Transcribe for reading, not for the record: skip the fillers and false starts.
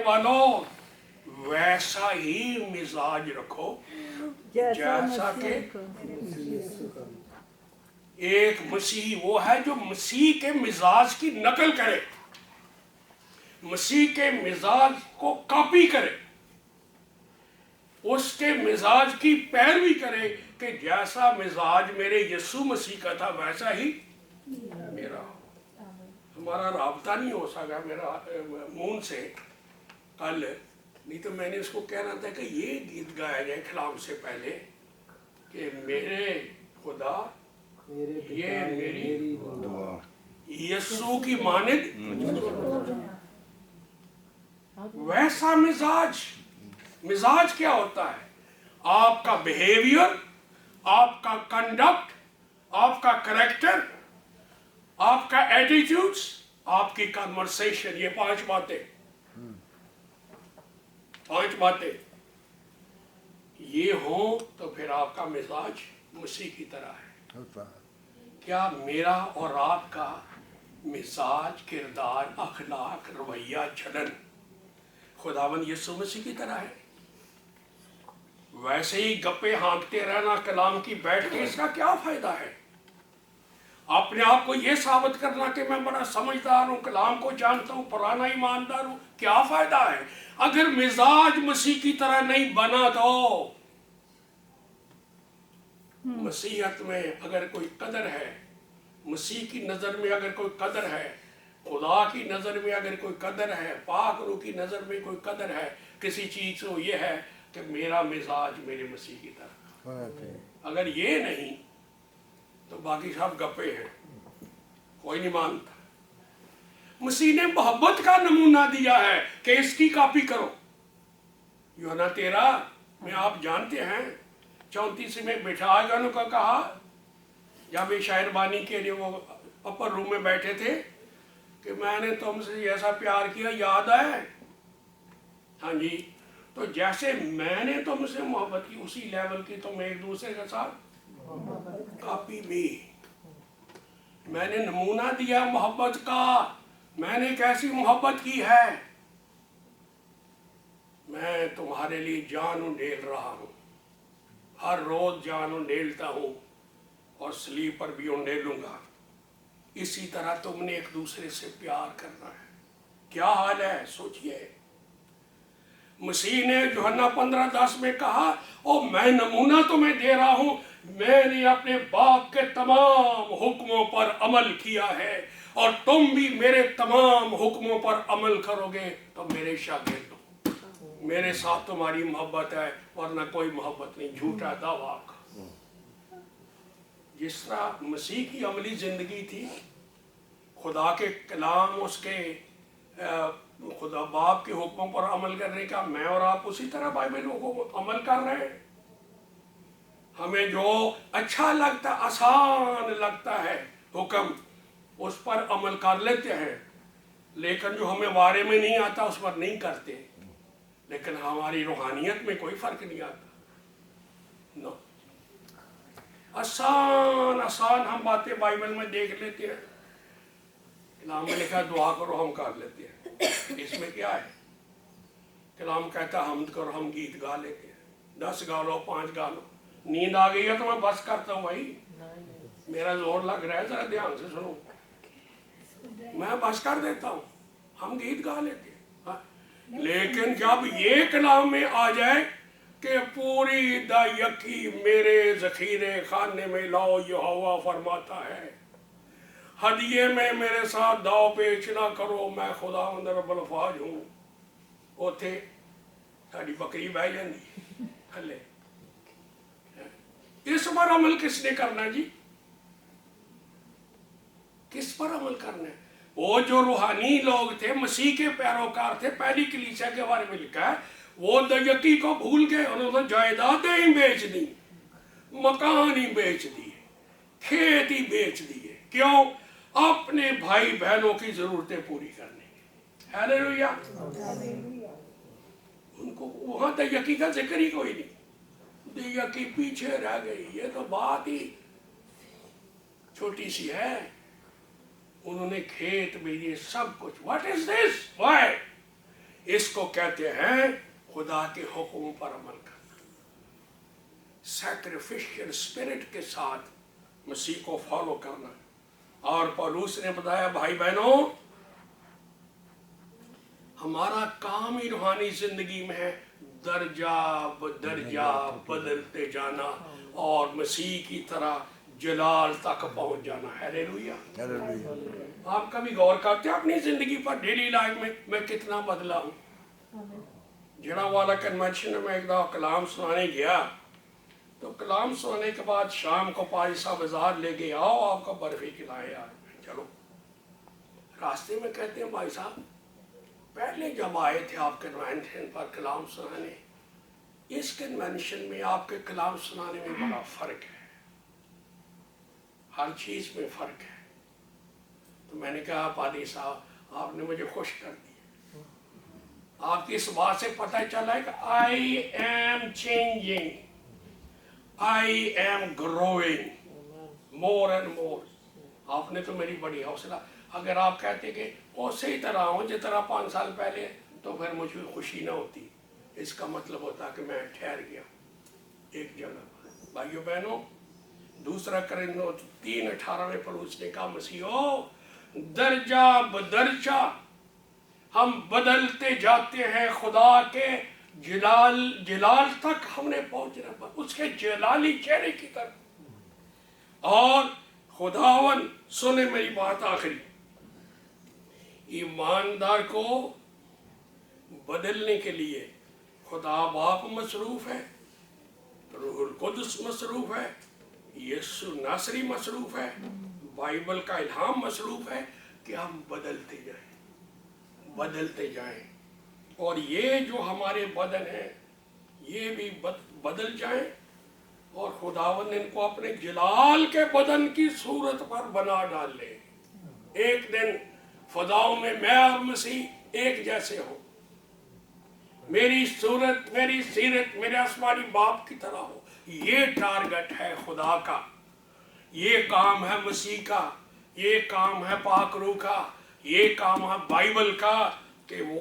والوں ویسا ہی مزاج رکھو جیسا کہ ایک مسیحی وہ ہے جو مسیح کے مزاج کی نقل کرے، مسیح کے مزاج کو کاپی کرے، اس کے مزاج کی پیروی کرے کہ جیسا مزاج میرے یسوع مسیح کا تھا ویسا ہی میرا ہو۔ ہمارا رابطہ نہیں ہو سکا میرا مون سے کل، نہیں تو میں نے اس کو کہنا تھا کہ یہ گیت گایا جائے کلام سے پہلے کہ میرے خدا یہ میری دعا یسوع کی مانند ویسا مزاج کیا ہوتا ہے؟ آپ کا بیہیویئر، آپ کا کنڈکٹ، آپ کا کریکٹر، آپ کا ایٹیٹیوڈز، آپ کی کنورسیشن، یہ 5 باتیں یہ ہوں تو پھر آپ کا مزاج مسیح کی طرح ہے۔ کیا میرا اور آپ کا مزاج، کردار، اخلاق، رویہ، چلن خداوند یسوع مسیح کی طرح ہے؟ ویسے ہی گپے ہانکتے رہنا کلام کی بیٹھ کے اس کا کیا فائدہ ہے؟ اپنے آپ کو یہ ثابت کرنا کہ میں بڑا سمجھدار ہوں، کلام کو جانتا ہوں، پرانا ایماندار ہوں، کیا فائدہ ہے اگر مزاج مسیح کی طرح نہیں بنا؟ تو مسیحیت میں اگر کوئی قدر ہے، مسیح کی نظر میں اگر کوئی قدر ہے، خدا کی نظر میں اگر کوئی قدر ہے، پاک روح کی نظر میں کوئی قدر ہے کسی چیز کو، یہ ہے کہ میرا مزاج میرے مسیح کی طرح۔ اگر یہ نہیں تو باقی سب گپے ہیں، کوئی نہیں مانتا۔ مسیح نے محبت کا نمونہ دیا ہے کہ اس کی کاپی کرو۔ یوحنا 13 میں آپ جانتے ہیں 34 میں بٹھا جانوں کا کہا، جب یہ شاعر بانی کے لیے وہ اپر روم میں بیٹھے تھے کہ میں نے تم سے ایسا پیار کیا، یاد ہے؟ ہاں جی، تو جیسے میں نے تم سے محبت کی اسی لیول کی تم ایک دوسرے کے ساتھ کاپی بھی۔ میں نے نمونہ دیا محبت کا، میں نے کیسی محبت کی ہے، میں تمہارے لیے جان ڈیل رہا ہوں، ہر روز جان ڈیلتا ہوں اور سلیب پر بھی ڈیلوں گا۔ اسی طرح تم نے ایک دوسرے سے پیار کرنا ہے۔ کیا حال ہے سوچئے۔ مسیح نے یوحنا 15:10 میں کہا، او میں نمونہ تمہیں دے رہا ہوں، میں نے اپنے باپ کے تمام حکموں پر عمل کیا ہے اور تم بھی میرے تمام حکموں پر عمل کرو گے تو میرے شاگرد ہو۔ میرے ساتھ تمہاری محبت ہے ورنہ کوئی محبت نہیں، جھوٹا دعویٰ کا۔ جس طرح مسیح کی عملی زندگی تھی، خدا کے کلام، اس کے خدا باپ کے حکموں پر عمل کرنے کا، میں اور آپ اسی طرح بائبل کو عمل کر رہے ہیں۔ ہمیں جو اچھا لگتا، آسان لگتا ہے حکم، اس پر عمل کر لیتے ہیں، لیکن جو ہمیں بارے میں نہیں آتا اس پر نہیں کرتے۔ لیکن ہماری روحانیت میں کوئی فرق نہیں آتا۔ نو، آسان ہم باتیں بائبل میں دیکھ لیتے ہیں، کلام میں لکھا دعا کرو ہم کر لیتے ہیں۔ اس میں کیا ہے؟ کلام کہتا حمد کرو، ہم گیت گا لیتے ہیں، 10 گا لو، 5 گا لو۔ نیند آ گئی ہے تو میں بس کرتا ہوں، بھائی میرا زور لگ رہا ہے، ذرا دھیان سے سنو، میں بس کر دیتا ہوں، ہم گیت گا لیتے ہیں۔ لیکن جب یہ کلام میں آ جائے کہ پوری یکی میرے ذخیرے خانے میں لاؤ، یہوہ فرماتا ہے، ہدیے میں میرے ساتھ داؤ پیچ نہ کرو، میں خداوند رب الافواج ہوں، اوتھے ساڑی بکری بہ جاندی تھلے۔ اس پر عمل کس نے کرنا جی؟ کس پر عمل کرنا ہے؟ وہ جو روحانی لوگ تھے، مسیح کے پیروکار تھے، پہلی کلیسیا کے بارے میں لکھا ہے، وہ دیکی کو بھول گئے، انہوں نے جائیدادیں ہی بیچ دی، مکان ہی بیچ دیے، کھیت ہی بیچ دیے۔ کیوں؟ اپنے بھائی بہنوں کی ضرورتیں پوری کرنے کے۔ ہیلیلویا۔ ان کو وہاں دیکی کا ذکر ہی کوئی نہیں، دیکی پیچھے رہ گئی، یہ تو بات ہی چھوٹی سی ہے۔ انہوں نے کھیت بیچے، سب کچھ۔ What is this? وائی؟ اس کو کہتے ہیں خدا کے حکم پر عمل کرنا، سیکریفیشل اسپرٹ کے ساتھ مسیح کو فالو کرنا۔ اور پولوس نے بتایا بھائی بہنوں، ہمارا کام ہی روحانی زندگی میں ہے درجہ بدرجہ بدلتے جانا اور مسیح کی طرح جلال تک پہنچ جانا۔ ہیلیلویا۔ آپ کبھی غور کرتے ہیں اپنی زندگی پر، ڈیلی لائف میں کتنا بدلا ہوں؟ جڑا والا کنونشن میں ایک دفعہ کلام سنانے گیا، تو کلام سنانے کے بعد شام کو پادری صاحب بازار لے گئے، آؤ آپ کو برفی کھلائے یار، چلو۔ راستے میں کہتے ہیں بھائی صاحب پہلے جب آئے تھے آپ کنونشن پر کلام سنانے، اس کنونشن میں آپ کے کلام سنانے میں بڑا فرق ہے، ہر چیز میں فرق ہے۔ تو میں نے کہا پادری صاحب آپ نے مجھے خوش کر دیا، آپ کی اس بات سے پتہ چلا ہے کہ I am changing, I am growing more and more. آپ نے تو میری بڑی حوصلہ، اگر آپ کہتے کہ اسی طرح ہوں جس طرح 5 سال پہلے، تو پھر مجھے خوشی نہ ہوتی۔ اس کا مطلب ہوتا کہ میں ٹھہر گیا ایک جگہ پر۔ بھائیو بہنوں، دوسرا کرنتیوں 3:18 میں پولس نے کہا مسیحو درجہ بدرجہ ہم بدلتے جاتے ہیں، خدا کے جلال تک ہم نے پہنچنا، اس کے جلالی چہرے کی طرف۔ اور خداون سنے میری بات آخری، ایماندار کو بدلنے کے لیے خدا باپ مصروف ہے، روح القدس مصروف ہے، یسوع ناصری مصروف ہے، بائبل کا الہام مصروف ہے کہ ہم بدلتے جائیں، بدلتے جائیں، اور یہ جو ہمارے بدن ہیں یہ بھی بدل جائیں، اور خداوند ان کو اپنے جلال کے بدن کی صورت پر بنا ڈال لے۔ ایک دن فضاؤں میں میں اور مسیح ایک جیسے ہوں، میری صورت، میری سیرت میرے آسمانی باپ کی طرح ہو۔ یہ ٹارگٹ ہے خدا کا، یہ کام ہے مسیح کا، یہ کام ہے پاک روح کا، یہ کام ہے بائبل کا، کہ وہ